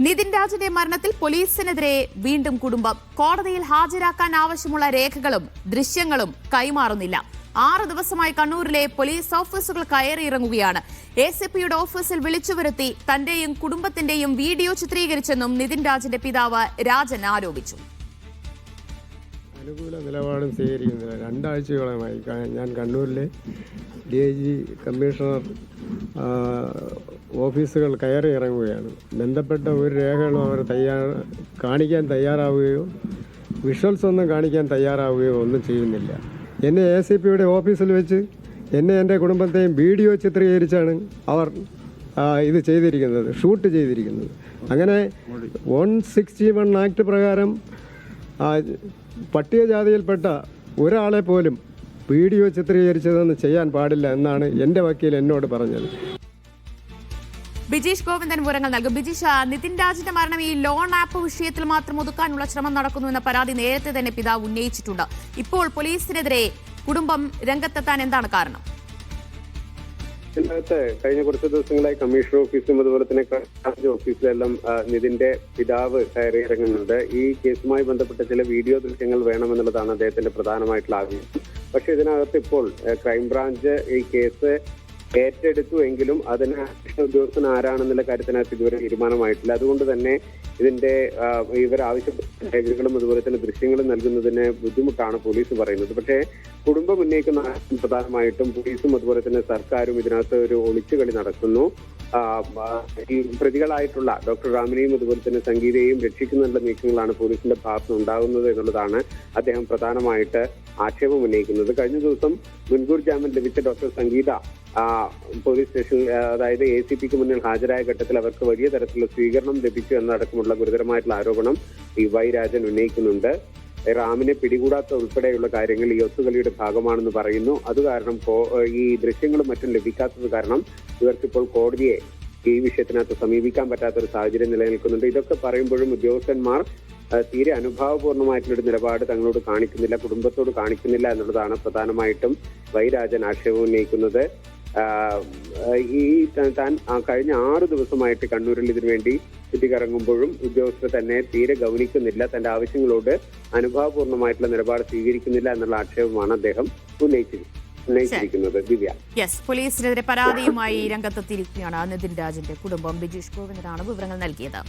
നിതിൻ രാജിന്റെ മരണത്തിൽ പോലീസിനെതിരെ വീണ്ടും കുടുംബം. കോടതിയിൽ ഹാജരാക്കാൻ ആവശ്യമുള്ള രേഖകളും ദൃശ്യങ്ങളും കൈമാറുന്നില്ല. 6 ദിവസമായി കണ്ണൂരിലെ പോലീസ് ഓഫീസുകൾ കയറിയിറങ്ങുകയാണ്. ACPയുടെ ഓഫീസിൽ വിളിച്ചുവരുത്തി തന്റെയും കുടുംബത്തിന്റെയും വീഡിയോ ചിത്രീകരിച്ചെന്നും നിതിൻ രാജിന്റെ പിതാവ് രാജൻ ആരോപിച്ചു. അനുകൂല നിലപാടും സ്വീകരിക്കുന്നില്ല. 2 ആഴ്ചയോളമായി ഞാൻ കണ്ണൂരിലെ DIG കമ്മീഷണർ ഓഫീസുകൾ കയറി ഇറങ്ങുകയാണ്. ബന്ധപ്പെട്ട ഒരു രേഖകളും അവർ കാണിക്കാൻ തയ്യാറാവുകയോ വിഷ്വൽസ് ഒന്നും കാണിക്കാൻ തയ്യാറാവുകയോ ഒന്നും ചെയ്യുന്നില്ല. എന്നെ ACPയുടെ ഓഫീസിൽ വെച്ച് എൻ്റെ കുടുംബത്തെയും വീഡിയോ ചിത്രീകരിച്ചാണ് അവർ ഇത് ചെയ്തിരിക്കുന്നത്, ഷൂട്ട് ചെയ്തിരിക്കുന്നത്. അങ്ങനെ 161 ആക്ട് പ്രകാരം പട്ടികജാതിയിൽപ്പെട്ട ഒരാളെ പോലും വീഡിയോ ചിത്രീകരിച്ചതെന്ന് ചെയ്യാൻ പാടില്ല എന്നാണ് എൻ്റെ വക്കീൽ എന്നോട് പറഞ്ഞത്. ബിജീഷ് ഗോവിന്ദൻ വിവരങ്ങൾ നൽകും. ബിജീഷ്, നിതിൻ രാജിന്റെ മരണം ഈ ലോൺ ആപ്പ് വിഷയത്തിൽ മാത്രം ഒതുക്കാനുള്ള ശ്രമം നടക്കുന്നുവെന്ന പരാതി നേരത്തെ തന്നെ പിതാവ് ഉന്നയിച്ചിട്ടുണ്ട്. ഇപ്പോൾ പോലീസിനെതിരെ കുടുംബം രംഗത്തെത്താൻ എന്താണ് കാരണം? ഇതിനകത്ത് കഴിഞ്ഞ കുറച്ച് ദിവസങ്ങളായി കമ്മീഷണർ ഓഫീസും അതുപോലെ തന്നെ ക്രൈംബ്രാഞ്ച് ഓഫീസിലെല്ലാം നിതിന്റെ പിതാവ് കയറിയിറങ്ങുന്നുണ്ട്. ഈ കേസുമായി ബന്ധപ്പെട്ട ചില വീഡിയോ ദൃശ്യങ്ങൾ വേണമെന്നുള്ളതാണ് അദ്ദേഹത്തിന്റെ പ്രധാനമായിട്ടുള്ള ആഗ്രഹം. പക്ഷെ ഇതിനകത്ത് ഇപ്പോൾ ക്രൈംബ്രാഞ്ച് ഈ കേസ് ഏറ്റെടുത്തു എങ്കിലും അതിന് അന്വേഷണ ഉദ്യോഗസ്ഥൻ ആരാണെന്നുള്ള കാര്യത്തിനകത്ത് ഇതുവരെ തീരുമാനമായിട്ടില്ല. അതുകൊണ്ട് തന്നെ ഇതിന്റെ ഇവർ ആവശ്യപ്പെട്ട രേഖകളും അതുപോലെ തന്നെ ദൃശ്യങ്ങളും നൽകുന്നതിന് ബുദ്ധിമുട്ടാണ് പോലീസ് പറയുന്നത്. പക്ഷേ കുടുംബം ഉന്നയിക്കുന്ന പ്രധാനമായിട്ടും പോലീസും അതുപോലെ തന്നെ സർക്കാരും ഇതിനകത്ത് ഒരു ഒളിച്ചുകളി നടക്കുന്നു. ഈ പ്രതികളായിട്ടുള്ള ഡോക്ടർ റാമിനെയും അതുപോലെ തന്നെ സംഗീതയെയും രക്ഷിക്കുന്നതിനുള്ള നീക്കങ്ങളാണ് പോലീസിന്റെ ഭാഗത്ത് ഉണ്ടാകുന്നത് എന്നുള്ളതാണ് അദ്ദേഹം പ്രധാനമായിട്ട് ആക്ഷേപം ഉന്നയിക്കുന്നത്. കഴിഞ്ഞ ദിവസം മുൻകൂർ ജാമ്യം ലഭിച്ച ഡോക്ടർ സംഗീത പോലീസ് സ്റ്റേഷനിൽ, അതായത് ACPക്ക് മുന്നിൽ ഹാജരായ ഘട്ടത്തിൽ അവർക്ക് വലിയ തരത്തിലുള്ള സ്വീകരണം ലഭിച്ചു എന്നടക്കമുള്ള ഗുരുതരമായിട്ടുള്ള ആരോപണം Y രാജൻ ഉന്നയിക്കുന്നുണ്ട്. റാമിനെ പിടികൂടാത്ത ഉൾപ്പെടെയുള്ള കാര്യങ്ങൾ ഈ ഒത്തുകളിയുടെ ഭാഗമാണെന്ന് പറയുന്നു. അത് കാരണം ഈ ദൃശ്യങ്ങളും മറ്റും ലഭിക്കാത്തത് കാരണം ഇവർക്കിപ്പോൾ കോടതിയെ ഈ വിഷയത്തിനകത്ത് സമീപിക്കാൻ പറ്റാത്തൊരു സാഹചര്യം നിലനിൽക്കുന്നുണ്ട്. ഇതൊക്കെ പറയുമ്പോഴും ഉദ്യോഗസ്ഥന്മാർ തീരെ അനുഭാവപൂർണ്ണമായിട്ടുള്ളൊരു നിലപാട് തങ്ങളോട് കാണിക്കുന്നില്ല, കുടുംബത്തോട് കാണിക്കുന്നില്ല എന്നുള്ളതാണ് പ്രധാനമായിട്ടും Y രാജൻ ആക്ഷേപം ഉന്നയിക്കുന്നത്. താൻ കഴിഞ്ഞ 6 ദിവസമായിട്ട് കണ്ണൂരിൽ ഇതിനു വേണ്ടി ചുറ്റിക്കറങ്ങുമ്പോഴും ഉദ്യോഗസ്ഥർ തന്നെ തീരെ ഗൗനിക്കുന്നില്ല, തന്റെ ആവശ്യങ്ങളോട് അനുഭാവപൂർണ്ണമായിട്ടുള്ള നിലപാട് സ്വീകരിക്കുന്നില്ല എന്നുള്ള ആക്ഷേപമാണ് അദ്ദേഹം ഉന്നയിച്ചിരിക്കുന്നത്. ദിവ്യ, പോലീസിനെതിരെ പരാതിയുമായി രംഗത്തെത്തിയിരിക്കുകയാണ് നിതിൻ രാജിന്റെ കുടുംബം. ബിജീഷ് ഗോവിന്ദനാണ് വിവരങ്ങൾ നൽകിയത്.